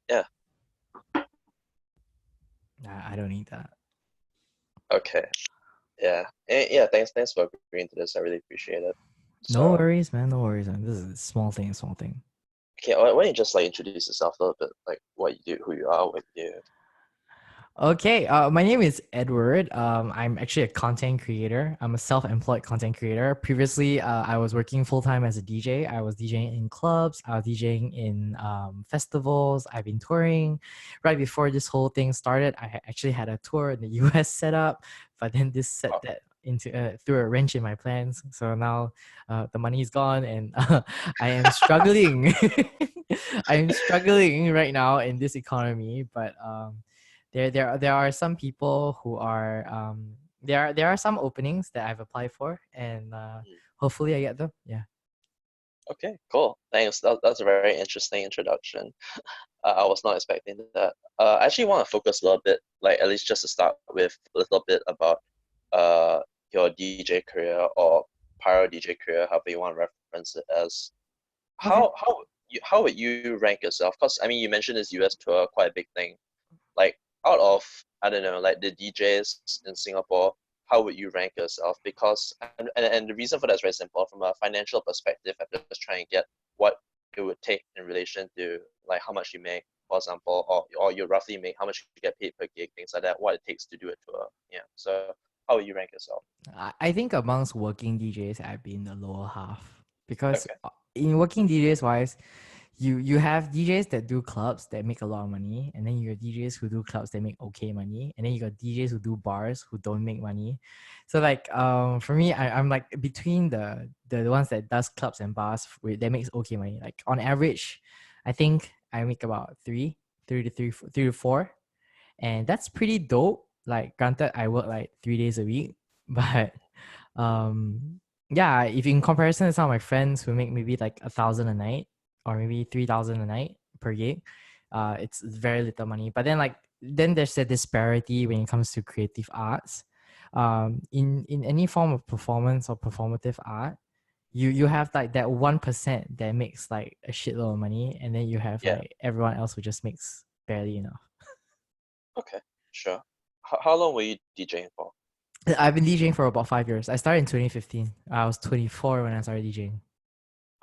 Yeah. I don't need that. Okay. Yeah. Yeah. Thanks for agreeing to this. I really appreciate it. No So, worries, man. No worries, man. This is a small thing, small thing. okay, why don't you just like introduce yourself a little bit, like what you do, who you are, what you do. Okay, my name is Edward. I'm actually a content creator. I'm a self-employed content creator. Previously, I was working full-time as a DJ. I was DJing in clubs. I was DJing in festivals. I've been touring. Right before this whole thing started, actually had a tour in the US set up, but then this set Oh, that into threw a wrench in my plans. So now the money's gone and I am struggling. I am struggling right now in this economy, but there are some people who are there are some openings that I've applied for, and mm. hopefully I get them. Yeah. Okay, cool. Thanks. That's a very interesting introduction. I was not expecting that. I actually want to focus a little bit, like at least just to start with a little bit about uh your DJ career or prior DJ career, however you want to reference it as. Okay. How would you rank yourself? Because I mean, you mentioned this US tour, quite a big thing. Like out of I don't know, like the DJs in Singapore, how would you rank yourself? Because and the reason for that is very simple. From a financial perspective, I'm just trying to get what it would take in relation to like how much you make, for example, or you roughly make how much you get paid per gig, things like that. What it takes to do a tour. Yeah. So how would you rank yourself? I think amongst working DJs, I've been the lower half because Okay. in working DJs wise, you have DJs that do clubs that make a lot of money, and then you got DJs who do clubs that make okay money, and then you got DJs who do bars who don't make money. So like for me, I'm like between the ones that does clubs and bars that makes okay money. Like on average, I think I make about three to four, and that's pretty dope. Like granted, I work like 3 days a week, but um yeah, if in comparison to some of my friends who make maybe like 1,000 a night or maybe 3,000 a night per gig, it's very little money. But then then there's a disparity when it comes to creative arts. In any form of performance or performative art, you have like that 1% that makes like a shitload of money, and then you have Yeah. like everyone else who just makes barely enough. Okay. Sure. How long were you DJing for? I've been DJing for about 5 years. I started in 2015. I was 24 when I started DJing.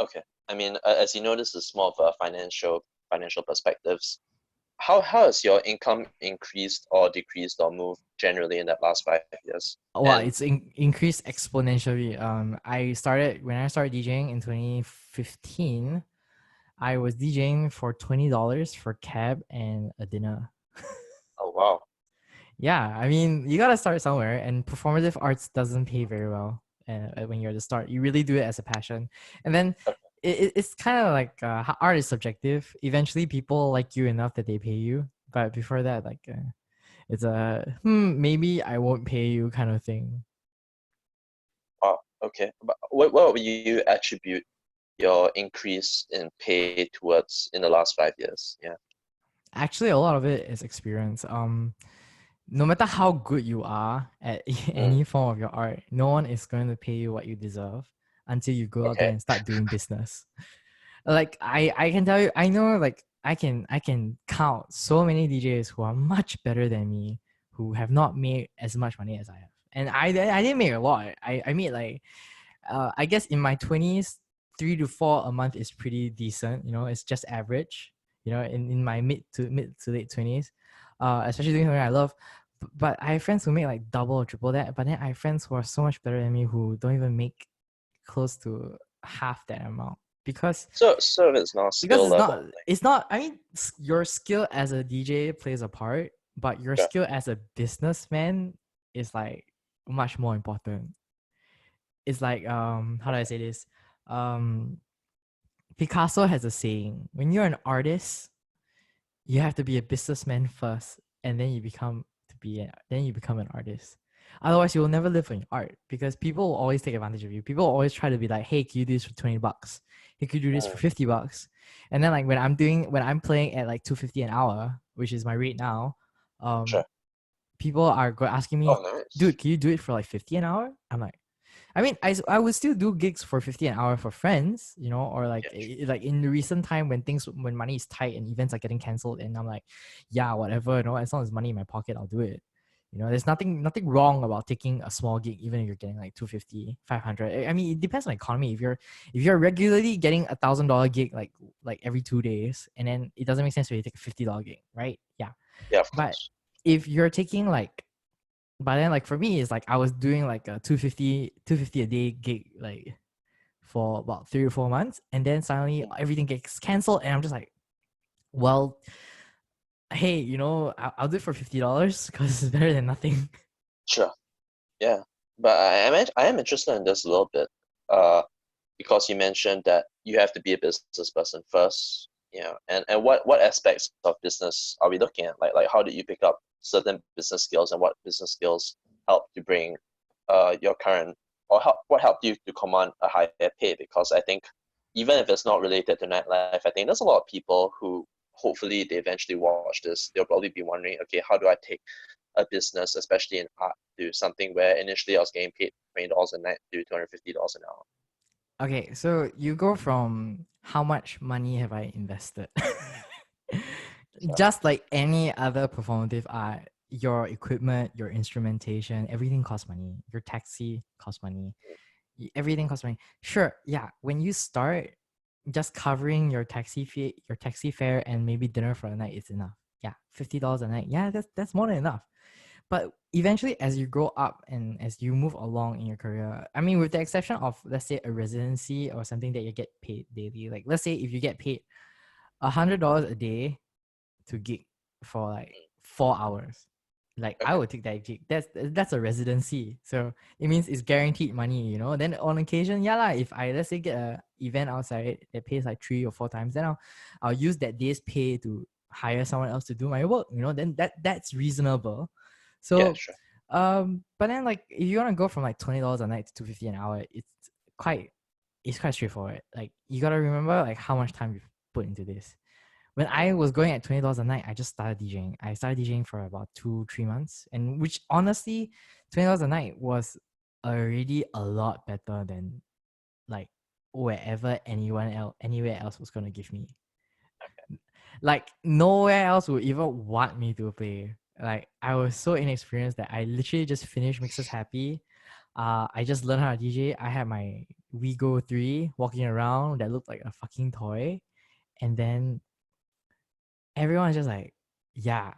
Okay. I mean, as you know, this is more of a financial perspectives. How has your income increased or decreased or moved generally in that last 5 years? Well, And it's increased exponentially. When I started DJing in 2015. I was DJing for $20 for cab and a dinner. oh wow. Yeah, I mean, you gotta start somewhere, and performative arts doesn't pay very well when you're at the start. You really do it as a passion, and then Okay. it's kind of like art is subjective. Eventually, people like you enough that they pay you, but before that, it's a maybe I won't pay you kind of thing. Oh, okay. But what would you attribute your increase in pay towards in the last 5 years? Yeah. Actually, a lot of it is experience. No matter how good you are at Mm, any form of your art, no one is going to pay you what you deserve until you go out there okay. and start doing business. Like I can tell you, I know like I can count so many DJs who are much better than me who have not made as much money as I have. And I didn't make a lot. I made like I guess in my 20s, 3 to 4 a month is pretty decent. You know, it's just average. You know, in my mid to late 20s, especially doing something I love. But I have friends who make like double or triple that. But then I have friends who are so much better than me who don't even make close to half that amount because So it's not skill level thing. it's not. I mean, your skill as a DJ plays a part, but your Sure. skill as a businessman is like much more important. It's like how do I Okay. say this? Um Picasso has a saying, when you're an artist, you have to be a businessman first and then you become an artist. Otherwise you will never live on your art because people will always take advantage of you. People will always try to be like, hey, can you do this for $20? Hey, could you do this for Mm, $50? And then like when I'm playing at like 250 an hour, which is my rate now, um sure. people are asking me, Oh, nice. dude, can you do it for like 50 an hour? I'm like, I mean, I would still do gigs for 50 an hour for friends, you know, or like Yeah, like in the recent time when money is tight and events are getting cancelled, and I'm like, yeah, whatever, you know, as long as money in my pocket, I'll do it. You know, there's nothing wrong about taking a small gig, even if you're getting like 250, 500. I mean, it depends on the economy. If you're regularly getting $1,000 gig like every 2 days, and then it doesn't make sense for you to take a $50 gig, right? Yeah. yeah, of But course. if you're taking like, but then like for me, it's like I was doing like a 250 a day gig like for about 3 or 4 months, and then suddenly Mm. everything gets cancelled, and I'm just like, well, hey, you know, I'll do it for $50 because it's better than nothing. Sure. Yeah, but I am interested in this a little bit, because you mentioned that you have to be a business person first, you know, and what aspects of business are we looking at? Like how did you pick up certain business skills, and what business skills help to bring your current, or what helped you to command a higher pay? Because I think even if it's not related to nightlife, I think there's a lot of people who hopefully they eventually watch this. They'll probably be wondering, okay, how do I take a business, especially in art, to something where initially I was getting paid $20 a night to $250 an hour. Okay, so you go from how much money have I invested? So, Just like any other performative art, your equipment, your instrumentation, everything costs money. Your taxi costs money. Everything costs money. Sure, yeah. When you start, just covering your taxi fee, your taxi fare, and maybe dinner for a night is enough. Yeah, $50 a night. Yeah, that's more than enough. But eventually, as you grow up and as you move along in your career, I mean, with the exception of, let's say, a residency or something that you get paid daily, like let's say if you get paid $100 a day to gig for like 4 hours, like I okay. would take that gig. That's a residency, so it means it's guaranteed money, you know. Then on occasion, yeah lah, if I, let's say, get a event outside that pays like 3 or 4 times, then I'll use that day's pay to hire someone else to do my work, you know. Then that's reasonable. Yeah, So sure. but then like if you want to go from like $20 a night to 250 an hour, quite it's quite straightforward. Like you gotta remember like how much time you've put into this. When I Mm, was going at $20 a night, I just started DJing. I started DJing for about 2-3 months, and which honestly, $20 a night was already a lot better than like wherever anywhere else was gonna give me. Like nowhere else would even want me to play. Like I was so inexperienced that I literally just finished Mixes Happy. I just learned how to DJ. I had my Wigo 3 walking around that looked like a fucking toy, and then everyone's just like, yeah,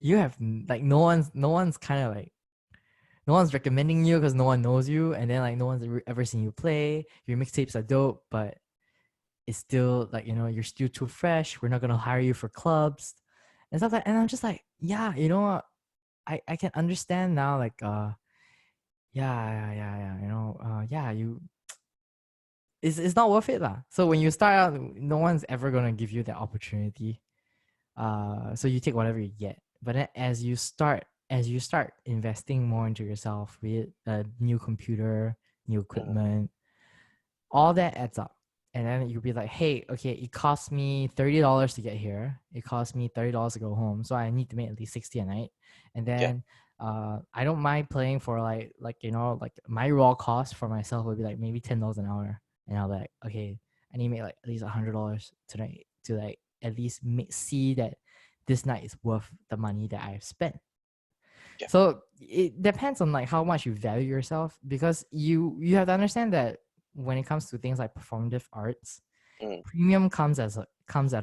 you have like no one's kind of like no one's recommending you because no one knows you, and then like no one's ever seen you play. Your mixtapes are dope, but it's still like, you know, you're still too fresh. We're not gonna hire you for clubs and stuff like. And I'm just like, yeah, you know, I can understand now. Like, yeah, you know, yeah, it's not worth it lah. So when you start out, no one's ever gonna give you that opportunity. So you take whatever you get. But then as you start investing more into yourself with a new computer, new mm, equipment, all that adds up. And then you'll be like, hey, okay, it cost me $30 to get here. It cost me $30 to go home. So I need to make at least 60 a night. And yeah, then I don't mind playing for like you know, like my raw cost for myself would be like maybe $10 an hour. And I'll be like, okay, I need to make like at least $100 tonight to like at least see that this night is worth the money that I've spent. yeah. So it depends on like how much you value yourself, because you have to understand that when it comes to things like performative arts, Mm, premium comes at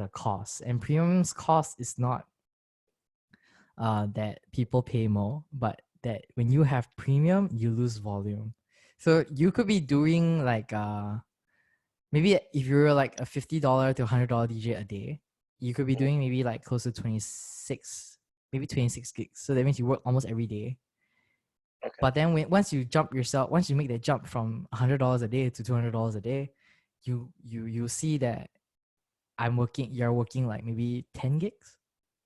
a cost, and premium's cost is not that people pay more, but that when you have premium, you lose volume. So you could be doing like maybe if you're like a $50 to $100 DJ a day, you could be mm, doing maybe like close to 26, maybe 26 gigs. So that means you work almost every day. okay. But then once you make that jump from $100 a day to $200 a day, you see that you're working like maybe 10 gigs,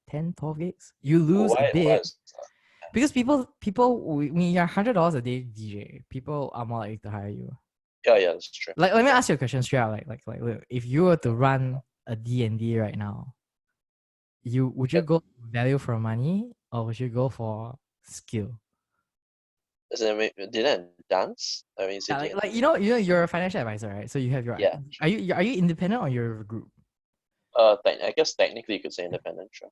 10, 12 gigs. You Oh, lose a why bit is that? because people when you're $100 a day DJ, people are more likely to hire you. Yeah, yeah, that's true. Like, let me Yeah. ask you a question straight out. Like, look, if you were to run a D&D right now, would you Yep. go value for money or would you go for skill? Is it dinner and dance? I mean, you Yeah, said like D&D. you're a financial advisor, right? So you have your Yeah. are you independent or you're a group? I guess technically you could say independent, sure.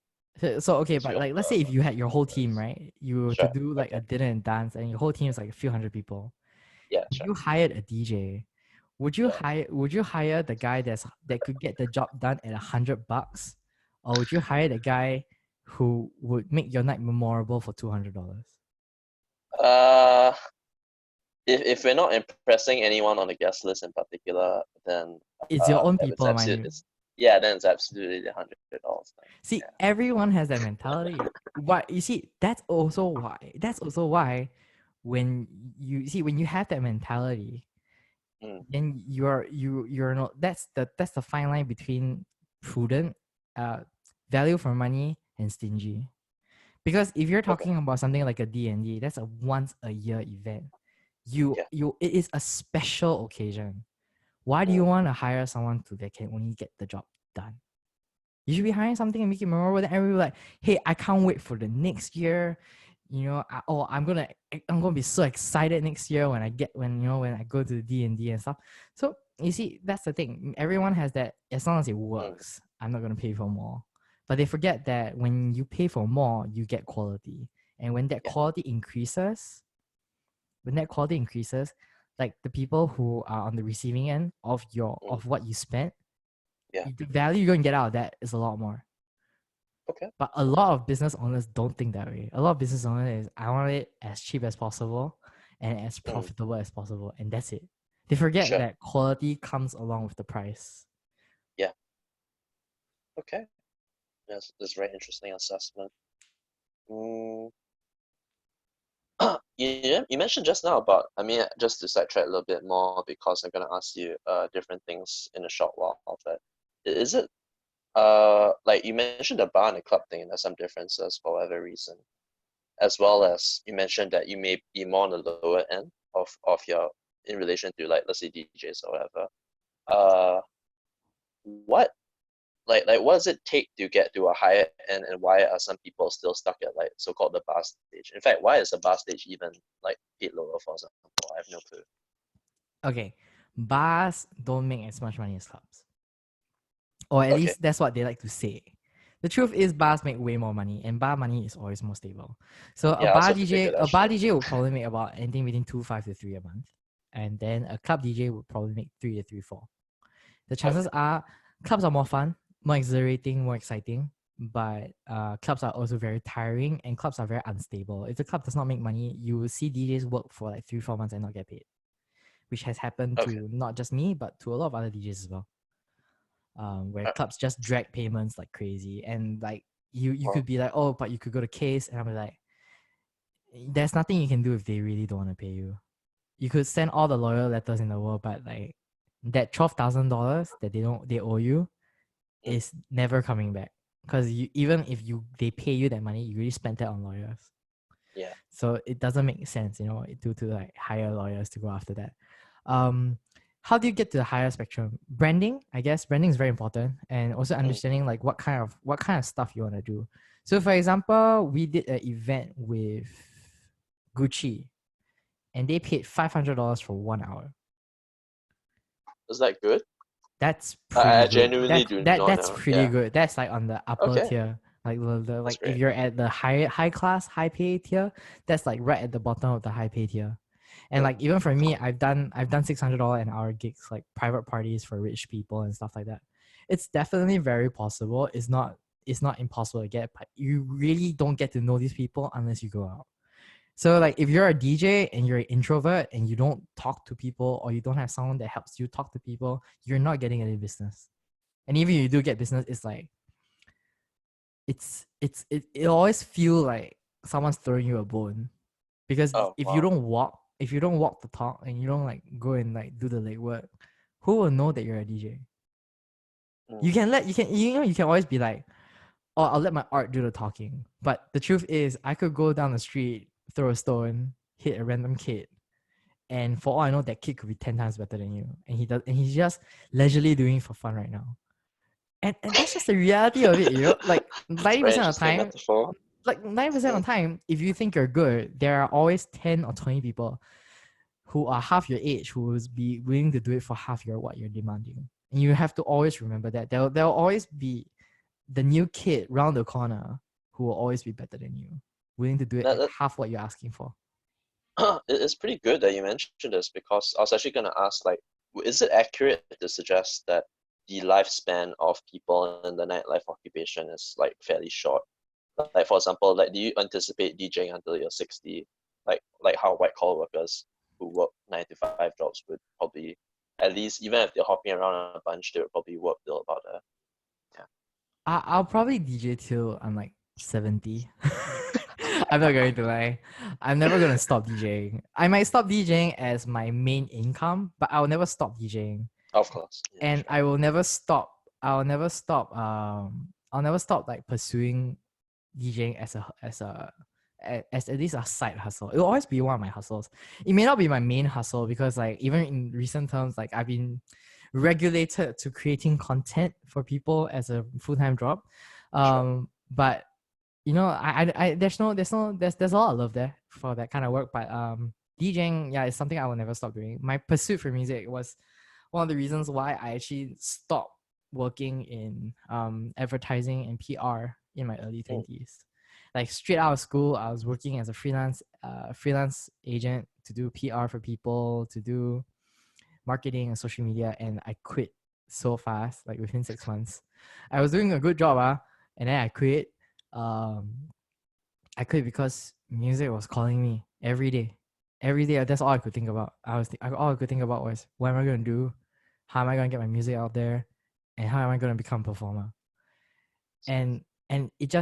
So okay, Because but you like let's say if you had your whole team, owners. right? You were to Sure. do like a Okay. dinner and dance, and your whole team is like a few hundred people. Yeah, If sure. you hired a DJ, Yeah. would you hire the guy that could get the job done at $100, or would you hire the guy who would make your night memorable for $200? Uh, if we're not impressing anyone on the guest list in particular, then It's your own it's people, mind absolutely you. it's yeah, then it's absolutely $100 thing. See, Yeah. everyone has that mentality. Why you see? That's also why. That's also why when when you have that mentality, Mm, then you're not. That's the fine line between prudent, uh, value for money and stingy. Because if you're okay. talking about something like a D&D, that's a once a year event. Yeah. It is a special occasion. Why do you Mm, want to hire someone that can only get the job done? You should be hiring something and make it memorable. Then everybody like, hey, I can't wait for the next year. You know, I'm gonna be so excited next year when when I go to the D&D and stuff. So you see, that's the thing. Everyone has that. As long as it mm, works, I'm not gonna pay for more. But they forget that when you pay for more, you get quality, and yeah. when that quality increases, like the people who are on the receiving end of Mm, what you spent, yeah. the value you're gonna get out of that is a lot more. Okay. But a lot of business owners don't think that way. A lot of business owners is I want it as cheap as possible and as Mm, profitable as possible, and that's it. They forget sure. that quality comes along with the price. Yeah. Okay. That's a very interesting assessment. Mm. You mentioned just now about, I mean, just to sidetrack a little bit more because I'm gonna ask you different things in a short while of it. Is it like you mentioned the bar and the club thing, and there's some differences for whatever reason, as well as you mentioned that you may be more on the lower end of your in relation to like let's say DJs or whatever. Uh, what like what does it take to get to a higher end, and why are some people still stuck at like so-called the bar stage? In fact, why is the bar stage even like paid lower for example? I have no clue. Okay, bars don't make as much money as clubs, or at Okay. least that's what they like to say. The truth is, bars make way more money, and bar money is always more stable. So Yeah, I also figured A that's bar true. DJ would probably make about anything between 2.5 to 3 a month, and then a club DJ would probably make 3 to 4. The chances Okay. are clubs are more fun, more exhilarating, more exciting, but clubs are also very tiring, and clubs are very unstable. If the club does not make money, you will see DJs work for like 3 4 months and not get paid, which has happened Okay. to not just me but to a lot of other DJs as well. Where Uh, clubs just drag payments like crazy, and like you well, could be like, oh, but you could go to case, and I'm like, there's nothing you can do if they really don't want to pay you. You could send all the lawyer letters in the world, but like that $12,000 that they owe you mm, is never coming back, because you even if they pay you that money, you already spent that on lawyers. yeah. So it doesn't make sense, to like hire lawyers to go after that. Um, how do you get to the higher spectrum? Branding, I guess branding is very important, and also Mm, understanding like what kind of stuff you want to do. So for example, we did an event with Gucci, and they paid $500 for 1 hour. is that good? That's I pretty good. genuinely do not That's know. pretty Yeah. good. That's like on the upper Okay. tier. Like That's like if great. you're at the high class, high pay tier, that's like right at the bottom of the high pay tier. And Mm, like even for me, I've done $600 an hour gigs, like private parties for rich people and stuff like that. It's definitely very possible. It's not impossible to get, but you really don't get to know these people unless you go out. So mm, like if you're a DJ and you're an introvert and you don't talk to people, or you don't have someone that helps you talk to people, you're not getting any business. And even if you do get business, it's like it always feel like someone's throwing you a bone. Because oh wow. if you don't walk the talk and you don't like go and like do the legwork, who will know that you're a DJ? Mm, You can always be like, oh, I'll let my art do the talking. But the truth is, I could go down the street, throw a stone, hit a random kid, and for all I know, that kid could be 10 times better than you, and he's just leisurely doing it for fun right now. And that's just the reality of it, Like it's a very 90% of the interesting time, metaphor. like 90% of the time, if you think you're good, there are always 10 or 20 people who are half your age who will be willing to do it for half your what you're demanding. And you have to always remember that there'll always be the new kid round the corner who will always be better than you, willing to do it That, at half what you're asking for. it's pretty good that you mentioned this because I was actually going to ask, like, is it accurate to suggest that the lifespan of people in the nightlife occupation is like fairly short? Like, for example, like, do you anticipate DJing until you're 60? Like how white collar workers who work 9 to 5 jobs would probably, at least, even if they're hopping around a bunch, they would probably work till about yeah. I'll probably DJ till I'm like 70. I'm not going to lie. I'm never gonna stop DJing. I might stop DJing as my main income, but I'll never stop DJing. Of course. Yeah, And sure. I will never stop. I'll never stop like pursuing DJing as at least a side hustle. It'll always be one of my hustles. It may not be my main hustle because like even in recent terms, like I've been regulated to creating content for people as a full-time job. Sure. But you know, there's a lot of love there for that kind of work. But DJing, yeah, is something I will never stop doing. My pursuit for music was one of the reasons why I actually stopped working in advertising and PR in my early 20s. Like straight out of school, I was working as a freelance agent to do PR for people, to do marketing and social media, and I quit so fast, like within 6 months. I was doing a good job, and then I quit. I quit because music was calling me every day. Every day, that's all I could think about. All I could think about was what am I going to do, how am I going to get my music out there, and how am I going to become a performer. And it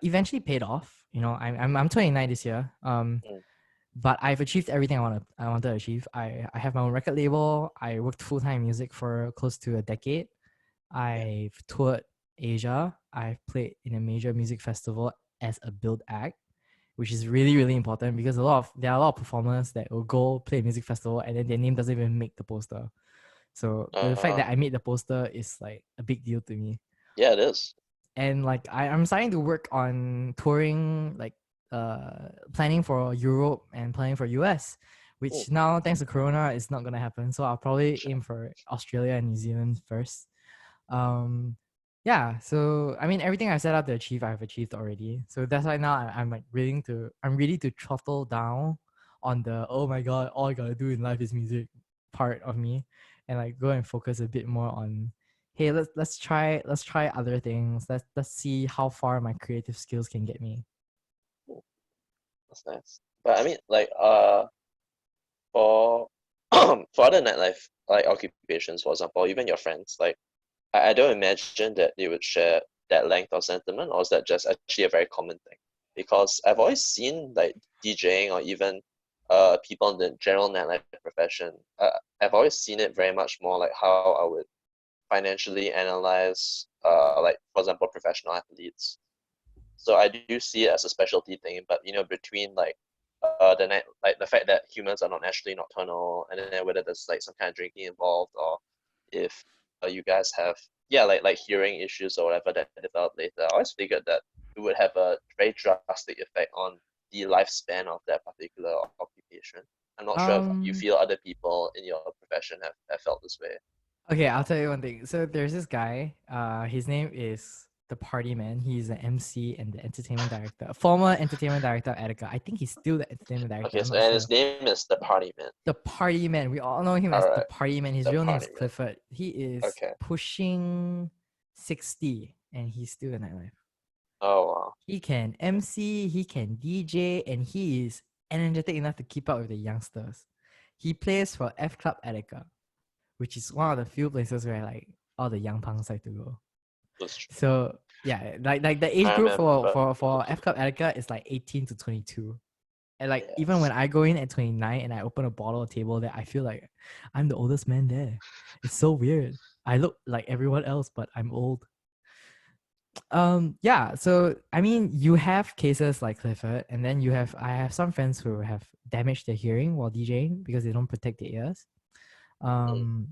eventually paid off. You know, I'm 29 this year. But I've achieved everything I wanted to achieve. I have my own record label. I worked full-time music for close to a decade. I've toured Asia. I've played in a major music festival as a build act, which is really, really important because there are a lot of performers that will go play a music festival and then their name doesn't even make the poster. So the fact that I made the poster is like a big deal to me. Yeah, it is. And like I'm starting to work on touring, like planning for Europe and planning for US, which now thanks to Corona is not gonna happen. So I'll probably aim for Australia and New Zealand first. Yeah, so I mean everything I set out to achieve I've achieved already. So that's why now I'm like I'm ready to throttle down on the oh my god, all I gotta do in life is music part of me, and like go and focus a bit more on hey, let's try other things. Let's see how far my creative skills can get me. That's nice. But I mean, like, for for other nightlife like occupations, for example, even your friends, like, I don't imagine that they would share that length of sentiment, or is that just actually a very common thing? Because I've always seen like DJing or even people in the general nightlife profession. I've always seen it very much more like how I would financially analyze, like for example, professional athletes. So I do see it as a specialty thing, but you know, between like the night, like the fact that humans are not naturally nocturnal, and then whether there's like some kind of drinking involved, or if you guys have like hearing issues or whatever that develop later. I always figured that it would have a very drastic effect on the lifespan of that particular occupation. I'm not sure if you Um feel other people in your profession have felt this way. okay, I'll tell you one thing. So there's this guy, his name is the Party Man. He's an MC and the entertainment director, former entertainment director at Attica. I think he's still the entertainment director. Okay, I'm so not and sure. his name is the Party Man. The Party Man. We all know him All as the right, Party Man. His the real name is Party Man. Clifford. He is Okay. pushing 60 and he's still in nightlife. Oh wow. He can MC, he can DJ, and he is energetic enough to keep up with the youngsters. He plays for F Club Attica, which is one of the few places where like all the young punks like to go. That's true. So yeah, like the age I group remember. for F Club Attica is like 18 to 22. And like even Yes. when I go in at 29 and I open a bottle table there, I feel like I'm the oldest man there. It's so weird. I look like everyone else, but I'm old. Yeah, so I mean you have cases like Clifford, and then I have some friends who have damaged their hearing while DJing because they don't protect their ears. Mm.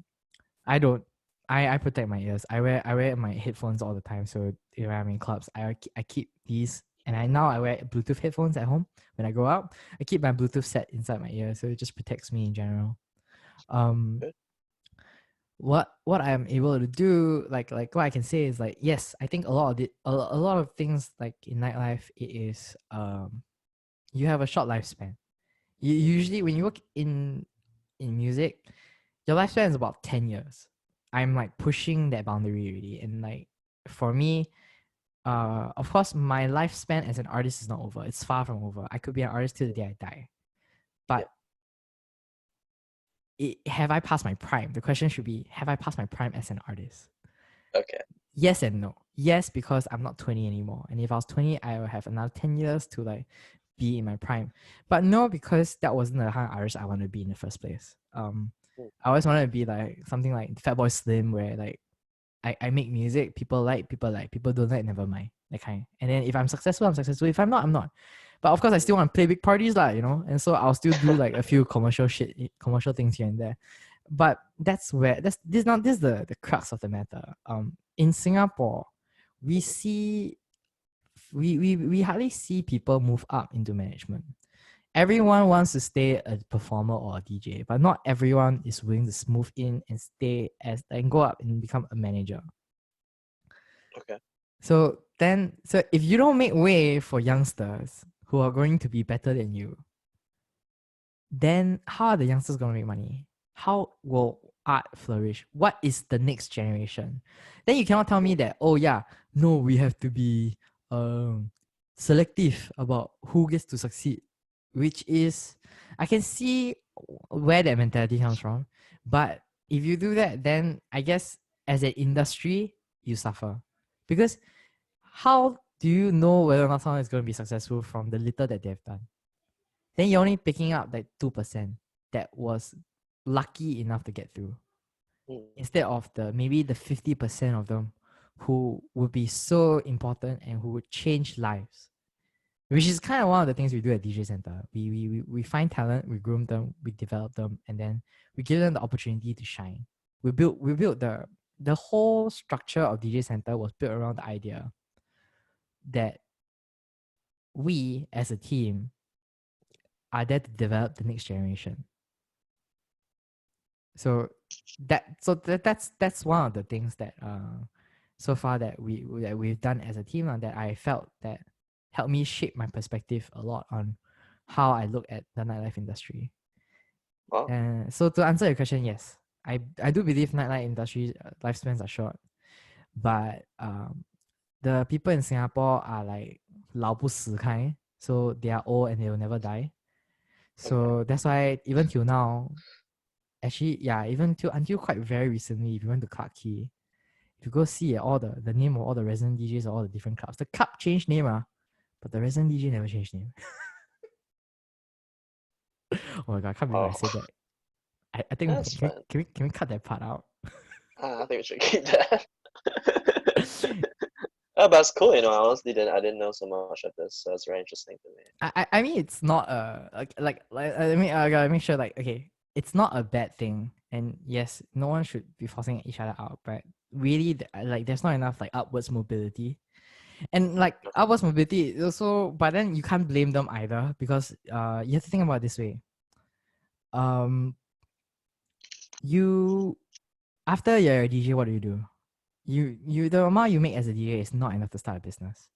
I don't. I protect my ears. I wear my headphones all the time. So if I'm in clubs, I keep these, and I wear Bluetooth headphones at home when I go out. I keep my Bluetooth set inside my ear, so it just protects me in general. Um, Good. what I'm able to do, like what I can say is like, yes, I think a lot of a lot of things like in nightlife, it is you have a short lifespan. You usually when you work in music, your lifespan is about 10 years. I'm like pushing that boundary really, and like for me, of course my lifespan as an artist is not over. It's far from over. I could be an artist till the day I die, Yeah. but have I passed my prime? The question should be, have I passed my prime as an artist? Okay. Yes and no. Yes, because I'm not 20 anymore. And if I was 20, I will have another 10 years to like be in my prime. But no, because that wasn't the kind of artist I wanted to be in the first place. Mm. I always wanted to be like something like Fatboy Slim, where like I make music, people like, people don't like, never mind. That kind. And then if I'm successful, I'm successful. If I'm not, I'm not. But of course I still want to play big parties, you know? And so I'll still do like a few commercial things here and there. But that's where this is the crux of the matter. In Singapore, we see we hardly see people move up into management. Everyone wants to stay a performer or a DJ, but not everyone is willing to move in and stay as and go up and become a manager. Okay. So if you don't make way for youngsters who are going to be better than you, then how are the youngsters going to make money? How will art flourish? What is the next generation? Then you cannot tell me that, oh yeah, no, we have to be selective about who gets to succeed, which is, I can see where that mentality comes from. But if you do that, then I guess as an industry, you suffer. Because how do you know whether or not someone is going to be successful from the little that they've done? Then you're only picking up like 2% that was lucky enough to get through, Mm. instead of the maybe the 50% of them who would be so important and who would change lives. Which is kind of one of the things we do at DJ Center. We find talent, we groom them, we develop them, and then we give them the opportunity to shine. We built the whole structure of DJ Center was built around the idea that we as a team are there to develop the next generation. So that's one of the things that so far that we've done as a team, that I felt that helped me shape my perspective a lot on how I look at the nightlife industry. Wow. And so to answer your question, yes, I do believe nightlife industry lifespans are short, but the people in Singapore are like 老不死 kind, so they are old and they will never die. Okay. So that's why even till now, actually, yeah, even till until quite very recently, if you went to Clarke Quay, if you go see all the name of all the resident DJs of all the different clubs, the club changed name, but the resident DJ never changed name. Oh my god, I can't believe I Oh, said that. I think that's fine. can we cut that part out? I think we should keep that. But it's cool, I honestly I didn't know so much of this, so it's very interesting to me. I mean, it's not a like I mean, I gotta make sure, like, okay, it's not a bad thing, and yes, no one should be forcing each other out, but really, like, there's not enough like upwards mobility, and like upwards mobility also, but then you can't blame them either, because you have to think about it this way. You After you're a DJ, what do? You The amount you make as a DJ is not enough to start a business.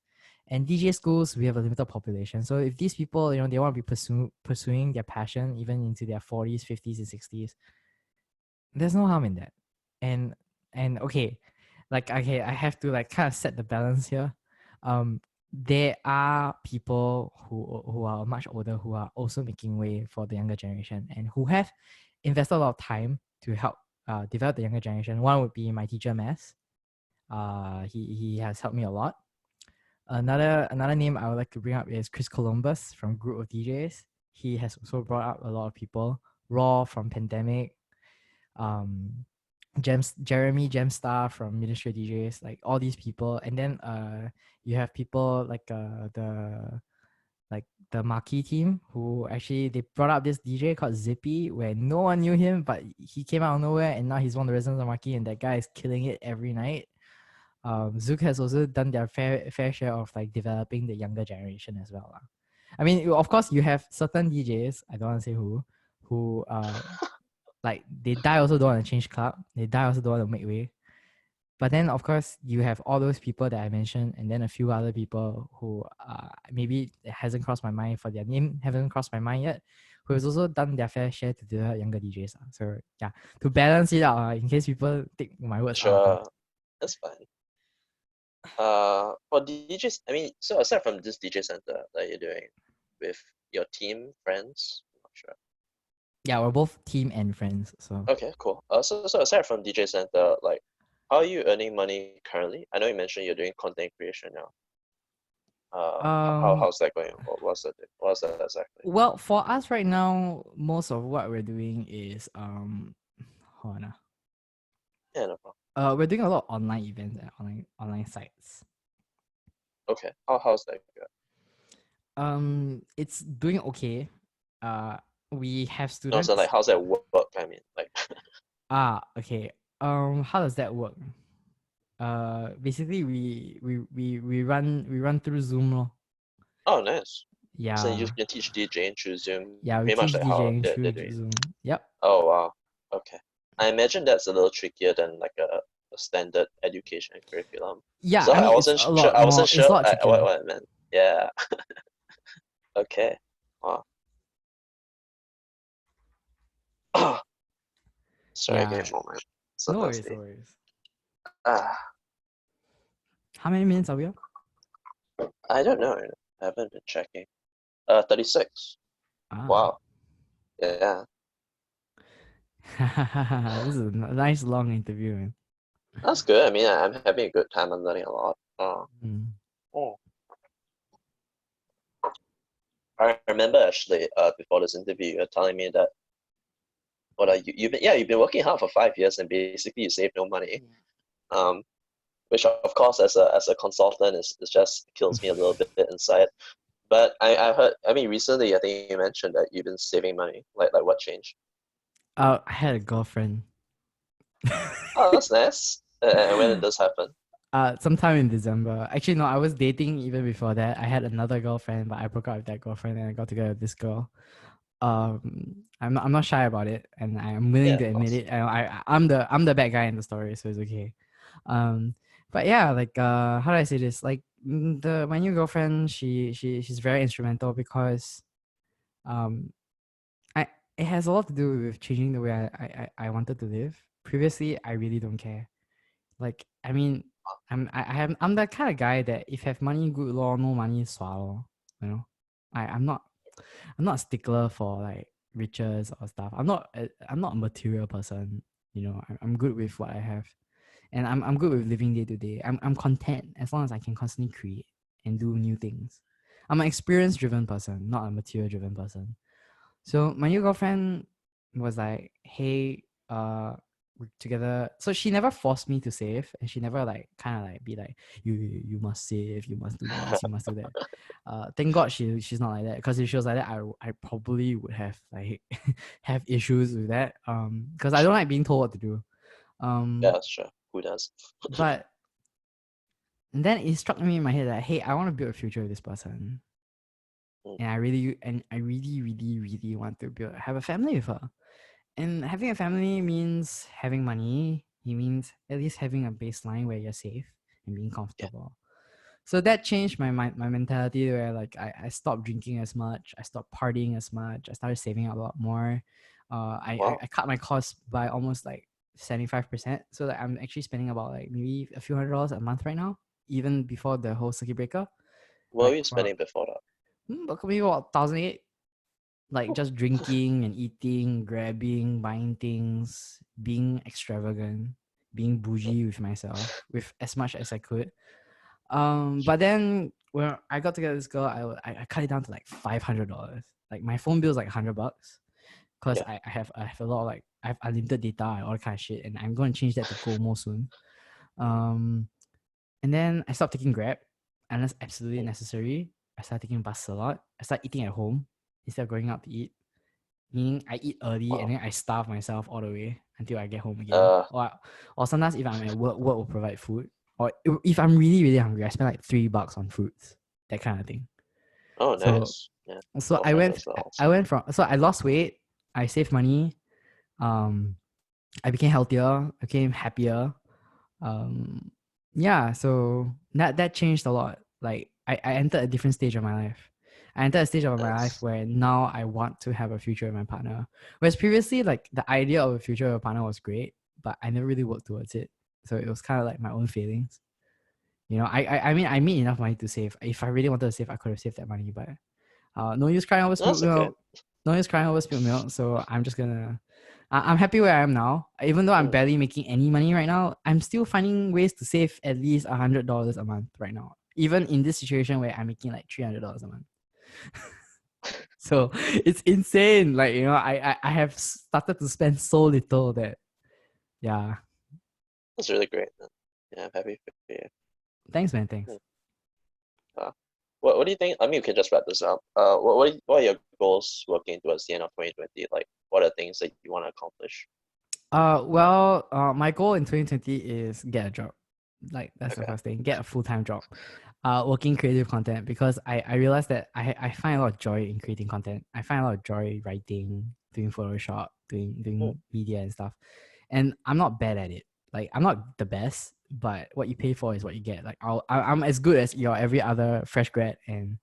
And DJ schools, we have a limited population. So if these people, they want to be pursuing their passion even into their 40s, 50s, and 60s, there's no harm in that. And okay, like, okay, I have to like kind of set the balance here. There are people who are much older who are also making way for the younger generation and who have invested a lot of time to help develop the younger generation. One would be my teacher Mass. He has helped me a lot. Another name I would like to bring up is Chris Columbus from Group of DJs. He has also brought up a lot of people. Raw from Pandemic, Jeremy Gemstar from Ministry of DJs, like all these people. And then you have people like like the Marquee team, who actually they brought up this DJ called Zippy, where no one knew him, but he came out of nowhere, and now he's one of the residents of Marquee, and that guy is killing it every night. Zook has also done their fair share of like developing the younger generation as well. I mean, of course, you have certain DJs, I don't want to say who like they die also don't want to change club, they die also don't want to make way. But then, of course, you have all those people that I mentioned, and then a few other people who maybe it hasn't crossed my mind for their name, haven't crossed my mind yet, who has also done their fair share to develop younger DJs. So yeah, to balance it out, in case people take my words out of Sure, context. that's fine. For DJs, I mean, so aside from this DJ center that you're doing with your team, friends, I'm not sure. Yeah, we're both team and friends. So Okay, cool. So aside from DJ center, like, how are you earning money currently? I know you mentioned you're doing content creation now. um How's that going? What's that exactly? well, for us right now, most of what we're doing is hold on, Yeah, no problem. we're doing a lot of online events and online sites. Okay, how's that going? It's doing okay. Uh, we have No, so students. like, how's that work? I mean, like, Okay. How does that work? Basically, we run through Zoom, lor. oh, nice. So you Yeah, can teach DJing through Zoom, yeah, we pretty much teach like how DJing they're through doing. Zoom. Yep. Oh, wow. Okay. I imagine that's a little trickier than like a standard education curriculum. Yeah, So I I mean it's wasn't a sure. lot I more. wasn't It's a sure lot trickier. what it meant. Yeah. Okay. Wow. Sorry, give Yeah, me a moment. So no worries, no thirsty. worries. Ah, How many minutes are we on? I don't know. I haven't been checking. 36. Ah, Wow. Yeah. this is a nice long interview, man. That's good. I mean, I'm having a good time. I'm learning a lot. Mm. Oh. I remember actually, before this interview, you're telling me that you've been working hard for 5 years and basically you save no money. Um, which of course as a consultant is just kills me a little bit inside. But I heard, I mean, recently I think you mentioned that you've been saving money. Like what changed? I had a girlfriend. Oh, that's nice. And when did this happen? Sometime in December. Actually, no, I was dating even before that. I had another girlfriend, but I broke up with that girlfriend and I got together with this girl. I'm not shy about it, and I'm willing Yeah, to of admit course. it. I'm the bad guy in the story, so it's okay. Um, but yeah, like how do I say this? Like the my new girlfriend, she's very instrumental because um, I it has a lot to do with changing the way I wanted to live. Previously, I really don't care. Like I mean, I'm that kind of guy that if have money, good law, no money, swallow. You know, I'm not a stickler for like riches or stuff. I'm not a material person. You know, I'm good with what I have, and I'm good with living day to day. I'm content as long as I can constantly create and do new things. I'm an experience driven person, not a material driven person. So my new girlfriend was like, "Hey, we're together." So she never forced me to save, and she never like kind of like be like, "You must save, you must do this, you must do that." Thank God she's not like that. Because if she was like that, I probably would have like have issues with that. Because I don't like being told what to do. Yeah, sure. Who does? But and then it struck me in my head that hey, I want to build a future with this person, Mm, and I really want to have a family with her. And having a family means having money. It means at least having a baseline where you're safe and being yeah. comfortable. So that changed my mentality where like I stopped drinking as much, I stopped partying as much, I started saving a lot more. I Wow. cut my costs by almost like 75%. So that I'm actually spending about like maybe a few $100s a month right now, even before the whole circuit breaker. What were Like you for spending before that? maybe about 1,008, like Oh, just drinking and eating, grabbing, buying things, being extravagant, being mm, bougie with myself, with as much as I could. But then when I got together with this girl, I cut it down to like $500. Like my phone bill is like $100 because yeah. I have a lot of like I have unlimited data and all that kind of shit, and I'm going to change that to GoMo soon. Um, and then I stopped taking Grab unless absolutely Mm, necessary. I started taking bus a lot. I started eating at home instead of going out to eat. Meaning I eat early and Wow. then I starve myself all the way until I get home again. Uh, Or sometimes if I'm at work, work will provide food. Or if I'm really, really hungry, I spend like $3 on fruits. That kind of thing. oh, So nice. Yeah, so love I that went as well. I went from so I lost weight, I saved money, um, I became healthier, I became happier. Um yeah, so that changed a lot. Like I entered a different stage of my life. I entered a stage of my life Nice. where now I want to have a future with my partner. Whereas previously, like the idea of a future with a partner was great, but I never really worked towards it. So it was kind of like my own feelings. You know, I mean I made enough money to save. If I really wanted to save, I could have saved that money, but no use crying over No, spilled that's okay. milk. No use crying over spilled milk. So I'm just gonna. I'm happy where I am now. Even though I'm Mm. barely making any money right now, I'm still finding ways to save at least $100 a month right now. Even in this situation where I'm making like $300 a month. So it's insane. Like I have started to spend so little that yeah. That's really great, man. Yeah, I'm happy for you. Thanks, man. Thanks. Mm. Uh, what do you think? I mean, you can just wrap this up. What are your goals working towards the end of 2020? Like, what are things that you want to accomplish? My goal in 2020 is get a job. Like that's the Okay. first thing. Get a full-time job. Working creative content because I realized that I find a lot of joy in creating content. I find a lot of joy writing, doing Photoshop, doing Mm. media and stuff. And I'm not bad at it. Like I'm not the best, but what you pay for is what you get. Like I'm as good as your every other fresh grad, and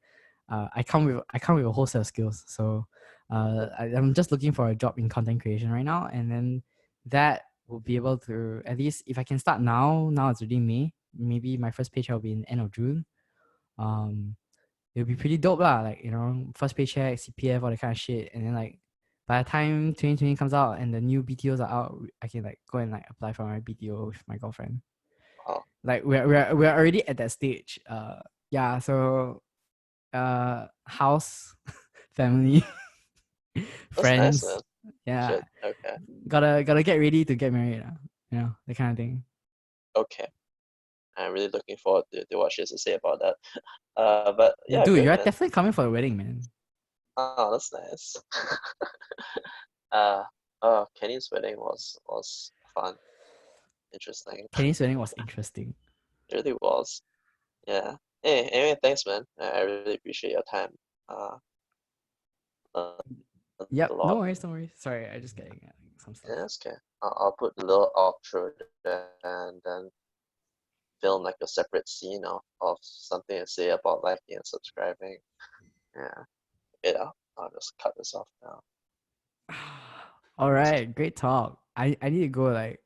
I come with a whole set of skills. So I'm just looking for a job in content creation right now, and then that will be able to, at least if I can start now. Now it's already May. Maybe my first paycheck will be in the end of June. Um, it'll be pretty dope lah. Like first paycheck, CPF, all that kind of shit, and then like by the time 2020 comes out and the new BTOs are out, I can like go and like apply for my BTO with my girlfriend. Wow. Like we're already at that stage. Yeah. So house, family, That's nice, man. friends. Yeah, Shit. Okay. gotta get ready to get married. That kind of thing. Okay. I'm really looking forward to what she has to say about that. But Yeah, yeah, dude, great, you're man. definitely coming for the wedding, man. Oh, that's nice. Uh, oh, Kenny's wedding was fun, interesting. Kenny's wedding was interesting. It really was. Yeah. Hey, anyway, thanks, man. I really appreciate your time. Uh, learned a Yep, no lot. worries, no worries. Sorry, I just getting some stuff. Yeah, that's okay. I'll put the little outro there and then film like a separate scene of something to say about liking and subscribing. Yeah. Yeah. I'll just cut this off now. All right, great talk. I need to go like